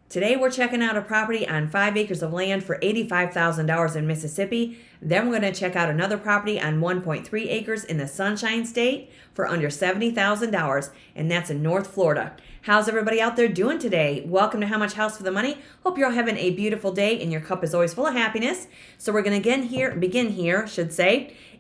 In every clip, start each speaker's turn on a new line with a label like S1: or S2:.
S1: Today we're checking out a property on 5 acres of land for $85,000 in Mississippi. Then we're going to check out another property on 1.3 acres in the Sunshine State for under $70,000, and that's in North Florida. How's everybody out there doing today? Welcome to How Much House for the Money. Hope you're all having a beautiful day and your cup is always full of happiness. So we're going to begin here,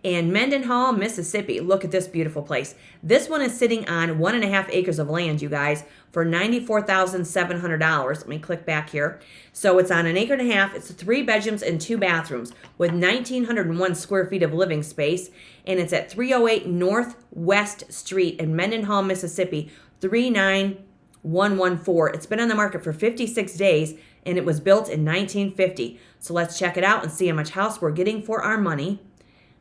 S1: in Mendenhall, Mississippi. Look at this beautiful place. This one is sitting on 1.5 acres of land, you guys, for $94,700. Let me click back here. So it's on 1.5 acres. It's 3 bedrooms and 2 bathrooms with 1,901 square feet of living space. And it's at 308 Northwest Street in Mendenhall, Mississippi, 39114. It's been on the market for 56 days and it was built in 1950. So let's check it out and see how much house we're getting for our money.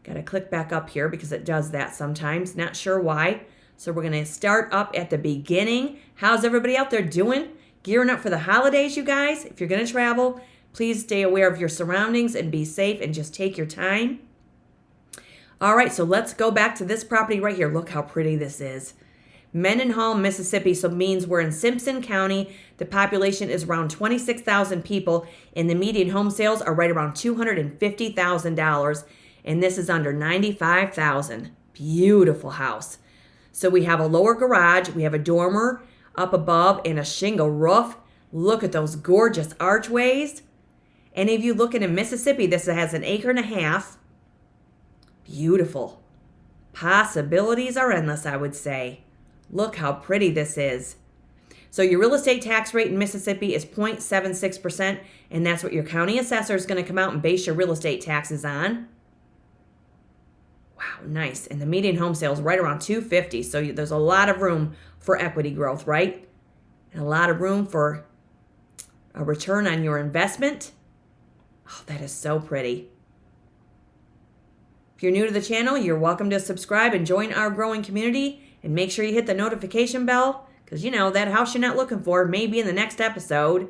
S1: Got to click back up here because it does that sometimes. Not sure why. So we're going to start up at the beginning. How's everybody out there doing? Gearing up for the holidays, you guys? If you're going to travel, please stay aware of your surroundings and be safe and just take your time. All right, so let's go back to this property right here. Look how pretty this is. Mendenhall, Mississippi, so means we're in Simpson County. The population is around 26,000 people, and the median home sales are right around $250,000. And this is under $95,000. Beautiful house. So we have a lower garage, we have a dormer up above and a shingle roof. Look at those gorgeous archways. Any of you looking in Mississippi, this has 1.5 acres. Beautiful. Possibilities are endless, I would say. Look how pretty this is. So your real estate tax rate in Mississippi is 0.76%, and that's what your county assessor is going to come out and base your real estate taxes on. Wow, nice. And the median home sales right around $250,000. So there's a lot of room for equity growth, right? And a lot of room for a return on your investment. Oh, that is so pretty. If you're new to the channel, you're welcome to subscribe and join our growing community. And make sure you hit the notification bell because, that house you're not looking for may be in the next episode.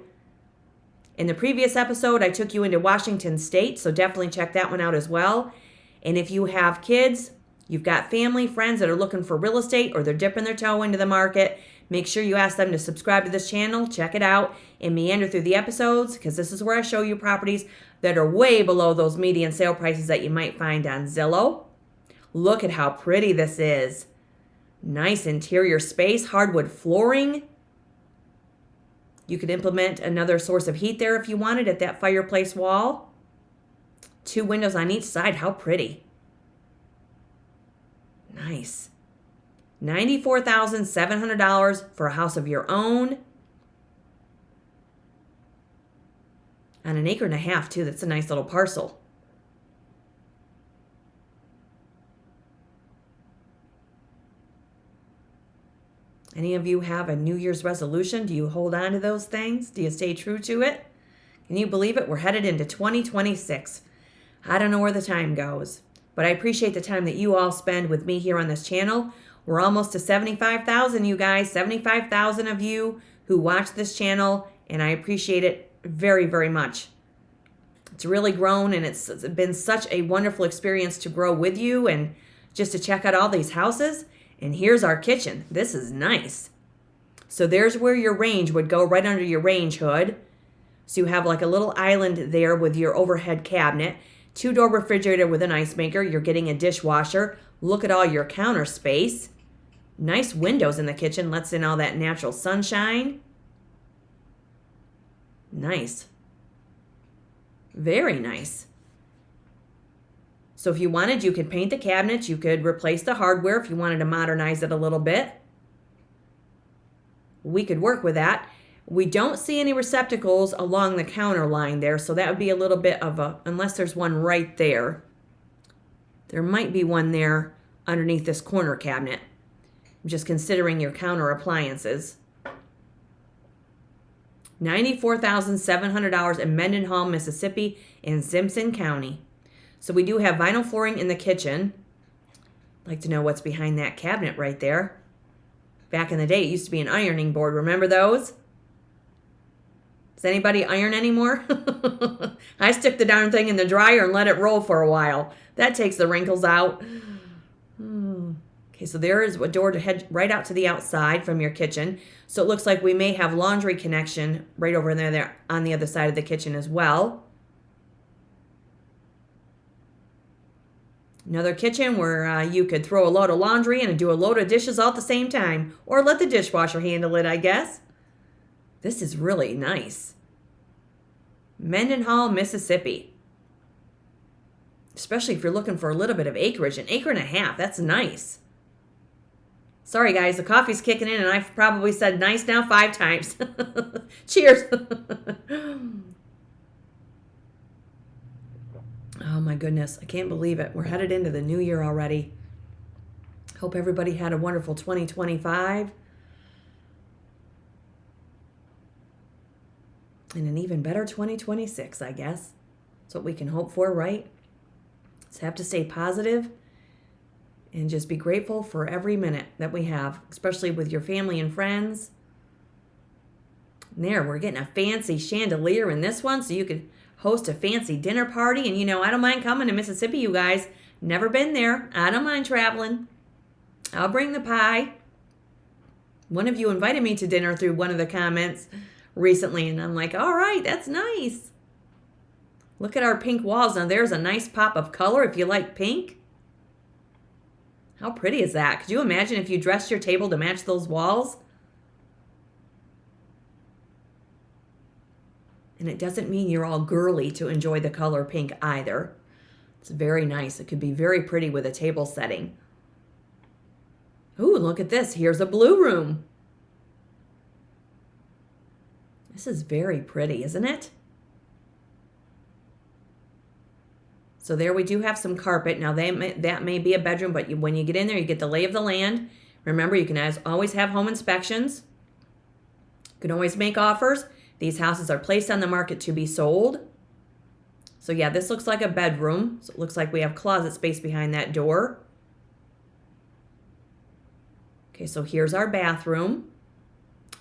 S1: In the previous episode, I took you into Washington State, so definitely check that one out as well. And if you have kids, you've got family, friends that are looking for real estate or they're dipping their toe into the market, make sure you ask them to subscribe to this channel, check it out, and meander through the episodes because this is where I show you properties that are way below those median sale prices that you might find on Zillow. Look at how pretty this is. Nice interior space, hardwood flooring. You could implement another source of heat there if you wanted at that fireplace wall. 2 windows on each side. How pretty. Nice. $94,700 for a house of your own. On 1.5 acres, too. That's a nice little parcel. Any of you have a New Year's resolution? Do you hold on to those things? Do you stay true to it? Can you believe it? We're headed into 2026. I don't know where the time goes, but I appreciate the time that you all spend with me here on this channel. We're almost to 75,000, you guys, 75,000 of you who watch this channel, and I appreciate it very, very much. It's really grown, and it's been such a wonderful experience to grow with you and just to check out all these houses. And here's our kitchen. This is nice. So there's where your range would go, right under your range hood. So you have like a little island there with your overhead cabinet. 2-door refrigerator with an ice maker. You're getting a dishwasher. Look at all your counter space. Nice windows in the kitchen. Lets in all that natural sunshine. Nice. Very nice. So if you wanted, you could paint the cabinets. You could replace the hardware if you wanted to modernize it a little bit. We could work with that. We don't see any receptacles along the counter line there, so that would be a little bit of unless there's one right there. There might be one there underneath this corner cabinet. I'm just considering your counter appliances. $94,700 in Mendenhall, Mississippi in Simpson County. So we do have vinyl flooring in the kitchen. I'd like to know what's behind that cabinet right there. Back in the day, it used to be an ironing board. Remember those? Does anybody iron anymore? I stick the darn thing in the dryer and let it roll for a while. That takes the wrinkles out. Okay, so there is a door to head right out to the outside from your kitchen. So it looks like we may have laundry connection right over there on the other side of the kitchen as well. Another kitchen where you could throw a load of laundry in and do a load of dishes all at the same time. Or let the dishwasher handle it, I guess. This is really nice. Mendenhall, Mississippi. Especially if you're looking for a little bit of acreage. 1.5 acres, that's nice. Sorry guys, the coffee's kicking in and I've probably said nice now 5 times. Cheers. Oh my goodness, I can't believe it. We're headed into the new year already. Hope everybody had a wonderful 2025. And an even better 2026, I guess. That's what we can hope for, right? Just have to stay positive and just be grateful for every minute that we have, especially with your family and friends. And there, we're getting a fancy chandelier in this one so you could host a fancy dinner party. And I don't mind coming to Mississippi, you guys. Never been there. I don't mind traveling. I'll bring the pie. One of you invited me to dinner through one of the comments recently, and I'm like, all right, that's nice. Look at our pink walls. Now there's a nice pop of color if you like pink. How pretty is that? Could you imagine if you dressed your table to match those walls? And it doesn't mean you're all girly to enjoy the color pink either. It's very nice. It could be very pretty with a table setting. Ooh, look at this. Here's a blue room. This is very pretty, isn't it? So there we do have some carpet. Now that may be a bedroom, but when you get in there, you get the lay of the land. Remember, you can always have home inspections. You can always make offers. These houses are placed on the market to be sold. So yeah, this looks like a bedroom. So it looks like we have closet space behind that door. Okay, so here's our bathroom.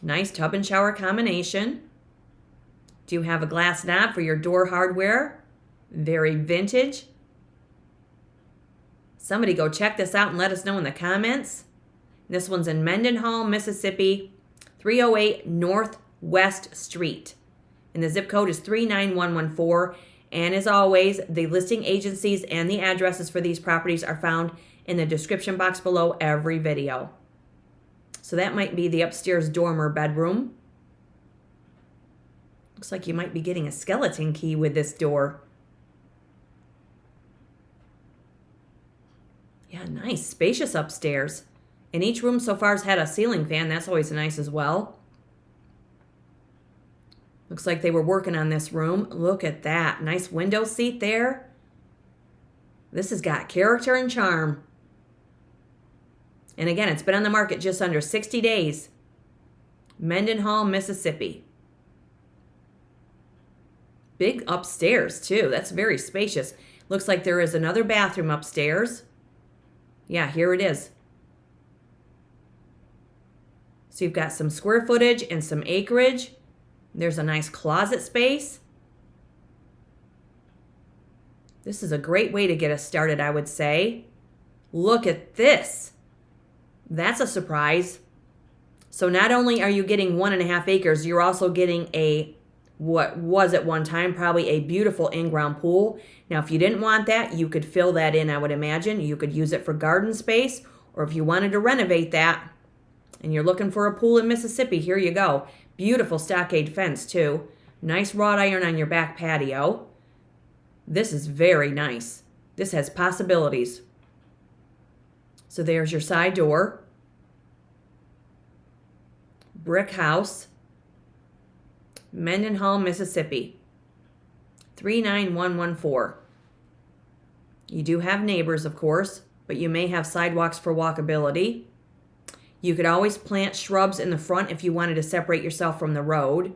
S1: Nice tub and shower combination. Do you have a glass knob for your door hardware? Very vintage. Somebody go check this out and let us know in the comments. This one's in Mendenhall, Mississippi, 308 Northwest Street. And the zip code is 39114. And as always, the listing agencies and the addresses for these properties are found in the description box below every video. So that might be the upstairs dorm or bedroom. Looks like you might be getting a skeleton key with this door. Yeah, nice, spacious upstairs. And each room so far has had a ceiling fan. That's always nice as well. Looks like they were working on this room. Look at that. Nice window seat there. This has got character and charm. And again, it's been on the market just under 60 days. Mendenhall, Mississippi. Big upstairs, too. That's very spacious. Looks like there is another bathroom upstairs. Yeah, here it is. So you've got some square footage and some acreage. There's a nice closet space. This is a great way to get us started, I would say. Look at this. That's a surprise. So not only are you getting 1.5 acres, you're also getting what was at one time probably a beautiful in-ground pool. Now, if you didn't want that, you could fill that in, I would imagine. You could use it for garden space, or if you wanted to renovate that and you're looking for a pool in Mississippi, here you go. Beautiful stockade fence, too. Nice wrought iron on your back patio. This is very nice. This has possibilities. So there's your side door. Brick house. Mendenhall, Mississippi. 39114. You do have neighbors, of course, but you may have sidewalks for walkability. You could always plant shrubs in the front if you wanted to separate yourself from the road.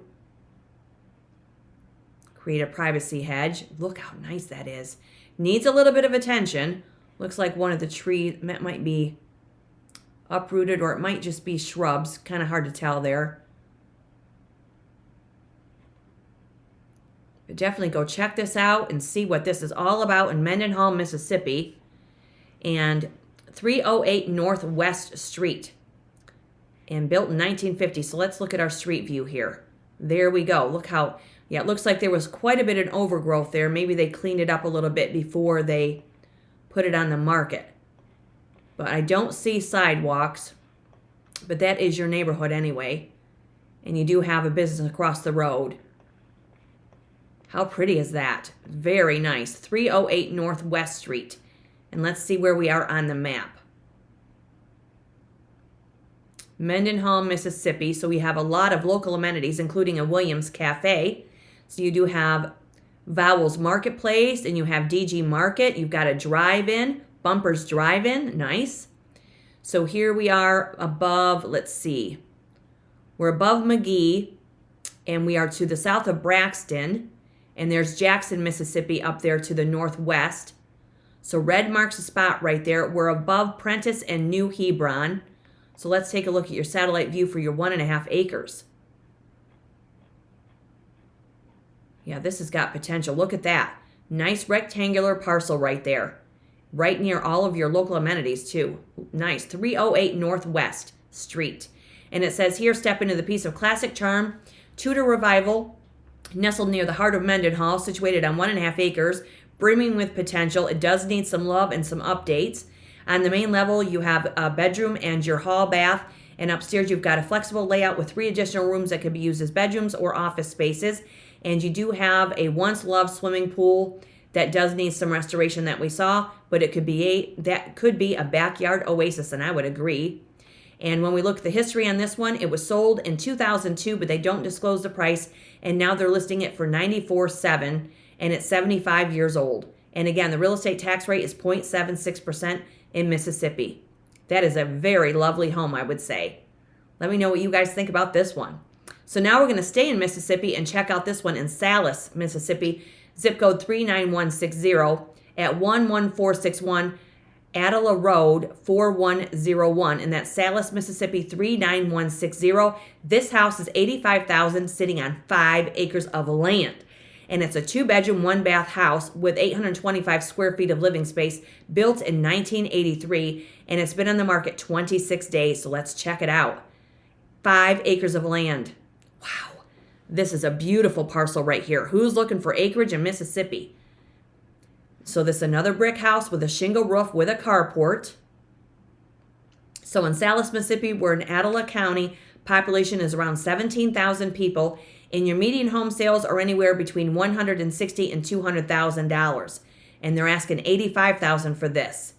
S1: Create a privacy hedge. Look how nice that is. Needs a little bit of attention. Looks like one of the trees might be uprooted, or it might just be shrubs. Kind of hard to tell there. But definitely go check this out and see what this is all about in Mendenhall, Mississippi. And 308 Northwest Street, and built in 1950. So let's look at our street view here. There we go. Look how, yeah, it looks like there was quite a bit of overgrowth there. Maybe they cleaned it up a little bit before they put it on the market. But I don't see sidewalks, but that is your neighborhood anyway. And you do have a business across the road. How pretty is that? Very nice. 308 Northwest Street. And let's see where we are on the map. Mendenhall, Mississippi. So we have a lot of local amenities, including a Williams Cafe. So you do have Vowels Marketplace, and you have DG Market. You've got a drive-in, Bumpers Drive-In. Nice. So here we are above, let's see. We're above McGee, and we are to the south of Braxton. And there's Jackson, Mississippi up there to the northwest. So red marks a spot right there. We're above Prentice and New Hebron. So let's take a look at your satellite view for your 1.5 acres. Yeah, this has got potential. Look at that. Nice rectangular parcel right there. Right near all of your local amenities, too. Nice. 308 Northwest Street. And it says here, step into the piece of classic charm. Tudor Revival, nestled near the heart of Mendenhall, situated on 1.5 acres, brimming with potential. It does need some love and some updates. On the main level, you have a bedroom and your hall bath. And upstairs, you've got a flexible layout with 3 additional rooms that could be used as bedrooms or office spaces. And you do have a once-loved swimming pool that does need some restoration that we saw, but it could be a backyard oasis, and I would agree. And when we look at the history on this one, it was sold in 2002, but they don't disclose the price. And now they're listing it for $94,700, and it's 75 years old. And again, the real estate tax rate is 0.76% in Mississippi. That is a very lovely home, I would say. Let me know what you guys think about this one. So now we're going to stay in Mississippi and check out this one in Sallis, Mississippi, zip code 39160 at 11461 Attala Road 4101, and that's Sallis, Mississippi 39160. This house is $85,000, sitting on 5 acres of land. And it's a 2-bedroom, 1-bath house with 825 square feet of living space, built in 1983, and it's been on the market 26 days, so let's check it out. 5 acres of land. Wow, this is a beautiful parcel right here. Who's looking for acreage in Mississippi? So this is another brick house with a shingle roof with a carport. So in Sallis, Mississippi, we're in Attala County. Population is around 17,000 people. And your median home sales are anywhere between $160,000 and $200,000. And they're asking $85,000 for this.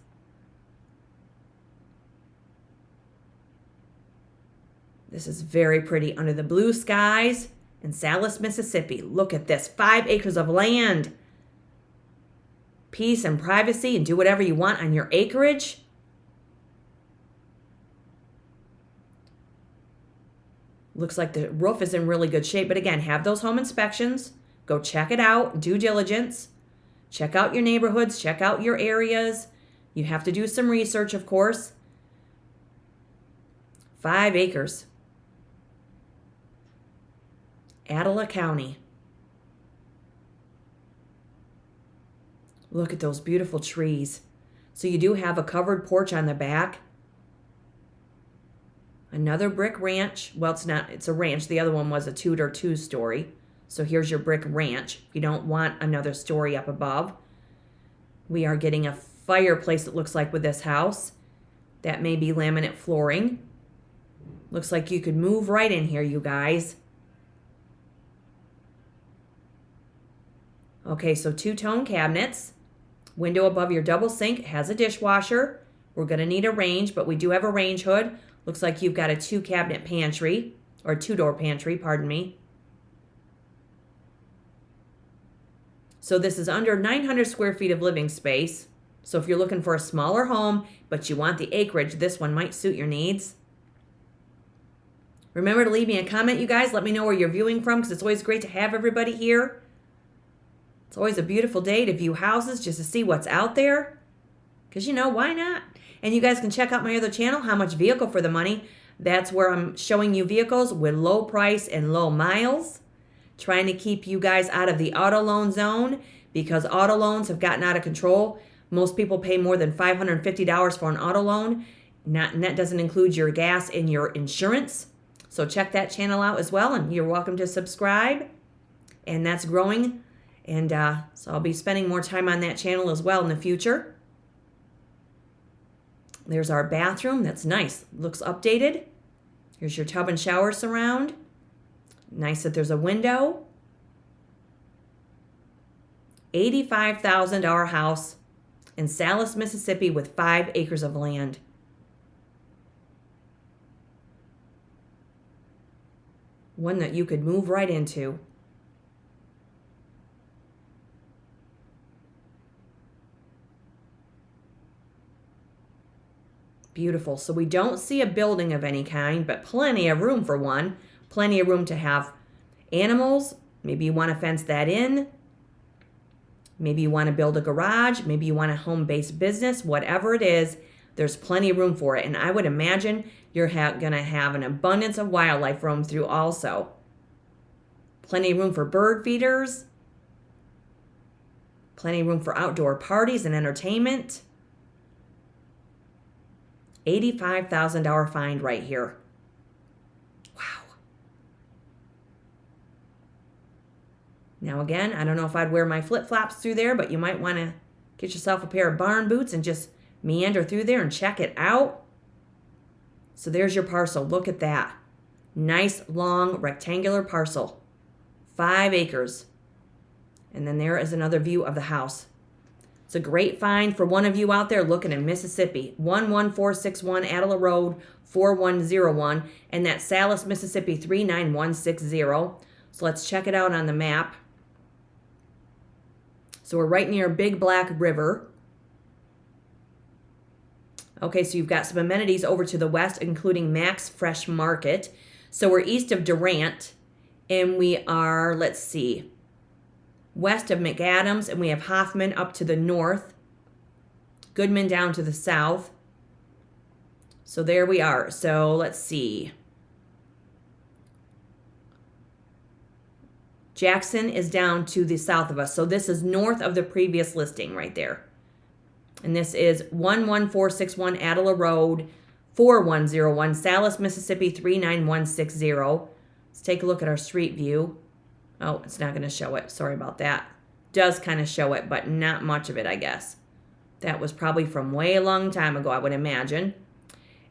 S1: This is very pretty under the blue skies in Sallis, Mississippi. Look at this, 5 acres of land. Peace and privacy, and do whatever you want on your acreage. Looks like the roof is in really good shape. But again, have those home inspections. Go check it out. Due diligence. Check out your neighborhoods. Check out your areas. You have to do some research, of course. 5 acres. Attala County. Look at those beautiful trees. So you do have a covered porch on the back. Another brick ranch. Well, it's a ranch. The other one was a Tudor 2-story. So here's your brick ranch. You don't want another story up above. We are getting a fireplace, it looks like, with this house. That may be laminate flooring. Looks like you could move right in here, you guys. Okay, so 2-tone cabinets. Window above your double sink has a dishwasher. We're going to need a range, but we do have a range hood. Looks like you've got a 2-cabinet pantry, or 2-door pantry, pardon me. So this is under 900 square feet of living space. So if you're looking for a smaller home, but you want the acreage, this one might suit your needs. Remember to leave me a comment, you guys. Let me know where you're viewing from, because it's always great to have everybody here. It's always a beautiful day to view houses just to see what's out there. Because, you know, why not? And you guys can check out my other channel, How Much Vehicle for the Money. That's where I'm showing you vehicles with low price and low miles. Trying to keep you guys out of the auto loan zone, because auto loans have gotten out of control. Most people pay more than $550 for an auto loan. And that doesn't include your gas and your insurance. So check that channel out as well, and you're welcome to subscribe. And that's growing. And so I'll be spending more time on that channel as well in the future. There's our bathroom. That's nice. Looks updated. Here's your tub and shower surround. Nice that there's a window. $85,000 house in Sallis, Mississippi with 5 acres of land. One that you could move right into. Beautiful. So we don't see a building of any kind, but plenty of room for one. Plenty of room to have animals. Maybe you want to fence that in. Maybe you want to build a garage. Maybe you want a home-based business. Whatever it is, there's plenty of room for it. And I would imagine you're going to have an abundance of wildlife roam through also. Plenty of room for bird feeders. Plenty of room for outdoor parties and entertainment. $85,000 find right here. Wow. Now again, I don't know if I'd wear my flip-flops through there, but you might want to get yourself a pair of barn boots and just meander through there and check it out. So there's your parcel. Look at that. Nice, long, rectangular parcel. 5 acres. And then there is another view of the house. It's a great find for one of you out there looking in Mississippi. 11461 Attala Road, 4101. And that's Sallis, Mississippi, 39160. So let's check it out on the map. So we're right near Big Black River. Okay, so you've got some amenities over to the west, including Max Fresh Market. So we're east of Durant, and we are, let's see, west of McAdams, and we have Hoffman up to the north, Goodman down to the south. So there we are. So let's see. Jackson is down to the south of us. So this is north of the previous listing right there. And this is 11461 Attala Road, 4101, Sallis, Mississippi, 39160. Let's take a look at our street view. Oh, it's not going to show it. Sorry about that. Does kind of show it, but not much of it, I guess. That was probably from way a long time ago, I would imagine.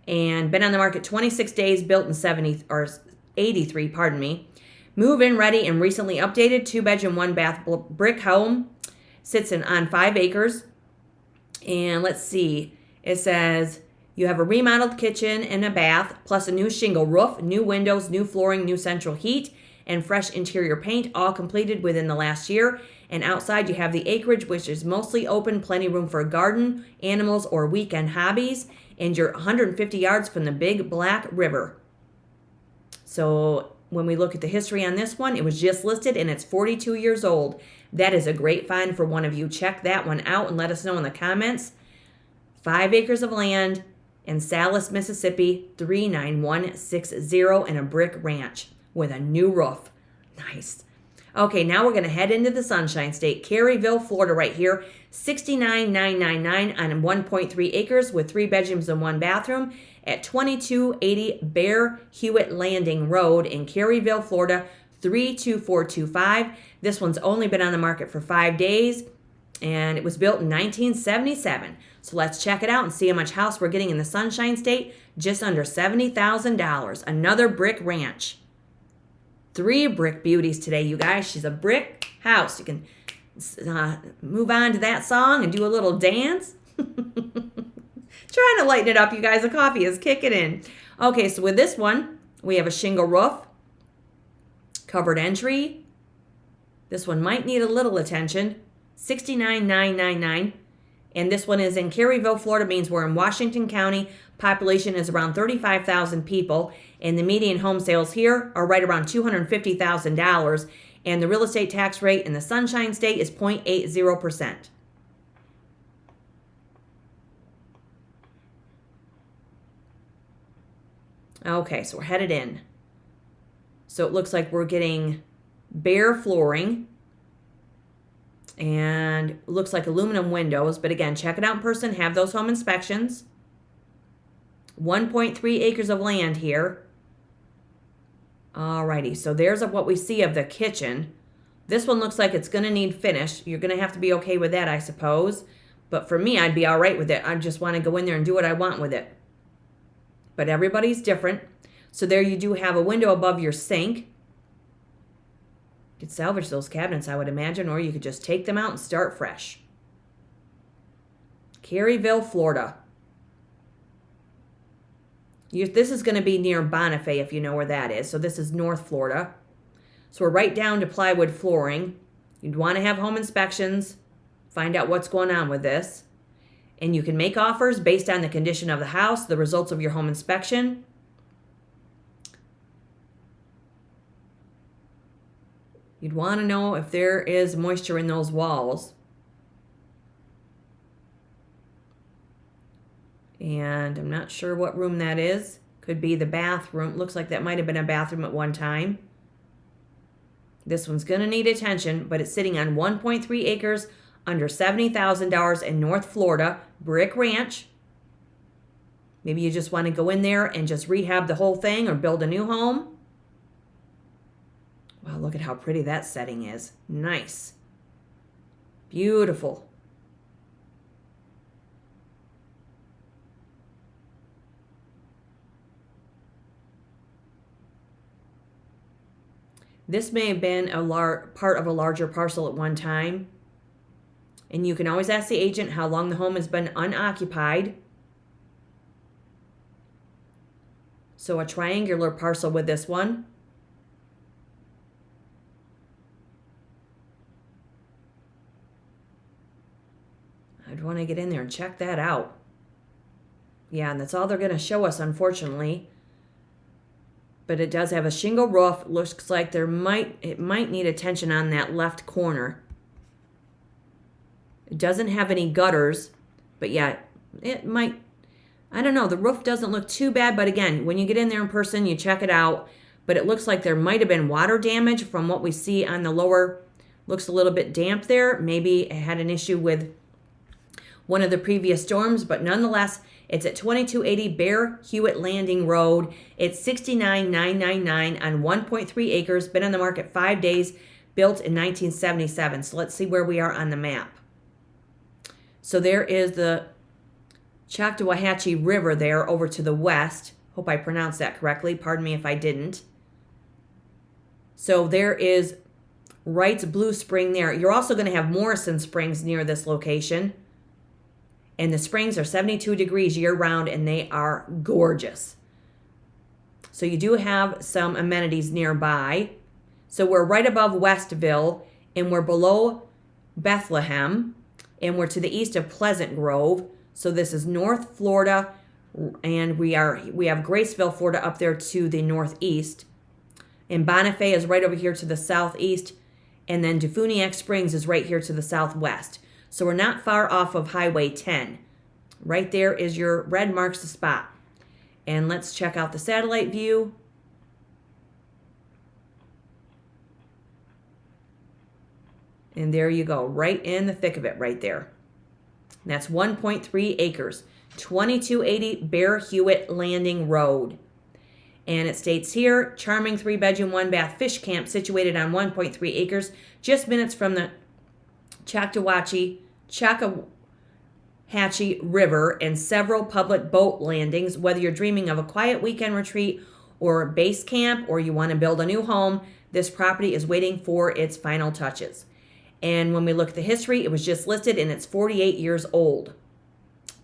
S1: And been on the market 26 days, built in 83, pardon me. Move-in ready and recently updated. 2-bedroom, 1-bath brick home. Sits on 5 acres. And let's see. It says you have a remodeled kitchen and a bath, plus a new shingle roof, new windows, new flooring, new central heat, and fresh interior paint, all completed within the last year. And outside you have the acreage, which is mostly open, plenty of room for a garden, animals, or weekend hobbies. And you're 150 yards from the Big Black River. So when we look at the history on this one, it was just listed and it's 42 years old. That is a great find for one of you. Check that one out and let us know in the comments. 5 acres of land in Sallis, Mississippi, 39160, and a brick ranch with a new roof. Nice. Okay, now we're going to head into the Sunshine State. Caryville, Florida right here. 69,999 on 1.3 acres with 3 bedrooms and 1 bathroom at 2280 Bear Hewett Landing Road in Caryville, Florida, 32425. This one's only been on the market for 5 days, and it was built in 1977. So let's check it out and see how much house we're getting in the Sunshine State. Just under $70,000. Another brick ranch. 3 brick beauties today, you guys. She's a brick house. You can move on to that song and do a little dance. Trying to lighten it up, you guys. The coffee is kicking in. Okay, so with this one, we have a shingle roof, covered entry. This one might need a little attention. 69,999. And this one is in Caryville, Florida, means we're in Washington County. Population is around 35,000 people. And the median home sales here are right around $250,000. And the real estate tax rate in the Sunshine State is 0.80%. Okay, so we're headed in. So it looks like we're getting bare flooring. And looks like aluminum windows. But again, check it out in person. Have those home inspections. 1.3 acres of land here. Alrighty, so there's what we see of the kitchen. This one looks like it's going to need finish. You're going to have to be okay with that, I suppose. But for me, I'd be all right with it. I just want to go in there and do what I want with it. But everybody's different. So there you do have a window above your sink. You could salvage those cabinets, I would imagine, or you could just take them out and start fresh. Caryville, Florida. This is going to be near Bonifay, if you know where that is. So this is North Florida. So we're right down to plywood flooring. You'd want to have home inspections. Find out what's going on with this. And you can make offers based on the condition of the house, the results of your home inspection. You'd want to know if there is moisture in those walls. And I'm not sure what room that is. Could be the bathroom. Looks like that might have been a bathroom at one time. This one's going to need attention, but it's sitting on 1.3 acres under $70,000 in North Florida, Brick Ranch. Maybe you just want to go in there and just rehab the whole thing or build a new home. Wow, look at how pretty that setting is. Nice. Beautiful. This may have been a part of a larger parcel at one time. And you can always ask the agent how long the home has been unoccupied. So a triangular parcel with this one. I'd want to get in there and check that out. Yeah, and that's all they're going to show us, unfortunately. But it does have a shingle roof. Looks like it might need attention on that left corner. It doesn't have any gutters, but yeah, it might. I don't know. The roof doesn't look too bad, but again, when you get in there in person, you check it out. But it looks like there might have been water damage from what we see on the lower. Looks a little bit damp there. Maybe it had an issue with one of the previous storms, but nonetheless, it's at 2280 Bear Hewett Landing Road. It's $69,999 on 1.3 acres. Been on the market 5 days. Built in 1977. So let's see where we are on the map. So there is the Chattahoochee River there over to the west. Hope I pronounced that correctly. Pardon me if I didn't. So there is Wright's Blue Spring there. You're also going to have Morrison Springs near this location. And the springs are 72 degrees year-round, and they are gorgeous. So you do have some amenities nearby. So we're right above Westville, and we're below Bethlehem, and we're to the east of Pleasant Grove. So this is North Florida, and we have Graceville, Florida up there to the northeast. And Bonifay is right over here to the southeast, and then Defuniak Springs is right here to the southwest. So we're not far off of Highway 10. Right there is your red marks the spot. And let's check out the satellite view. And there you go, right in the thick of it right there. And that's 1.3 acres, 2280 Bear Hewett Landing Road. And it states here, charming 3-bedroom, 1-bath fish camp situated on 1.3 acres, just minutes from the Chattahoochee River and several public boat landings. Whether you're dreaming of a quiet weekend retreat or base camp or you want to build a new home, this property is waiting for its final touches. And when we look at the history, it was just listed and it's 48 years old.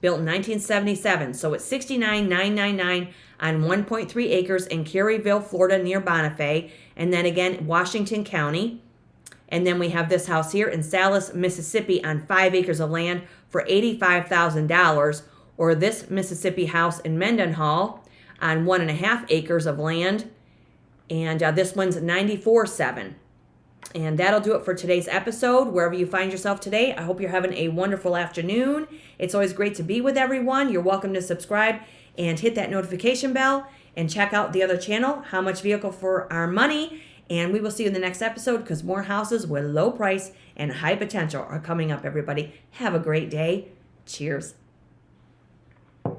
S1: Built in 1977, so it's $69,999 on 1.3 acres in Caryville, Florida near Bonifay, and then again Washington County. And then we have this house here in Sallis, Mississippi on 5 acres of land for $85,000, or this Mississippi house in Mendenhall on 1.5 acres of land. And this one's $94,700. And that'll do it for today's episode. Wherever you find yourself today, I hope you're having a wonderful afternoon. It's always great to be with everyone. You're welcome to subscribe and hit that notification bell and check out the other channel, How Much Vehicle for Our Money. And we will see you in the next episode because more houses with low price and high potential are coming up, everybody. Have a great day. Cheers.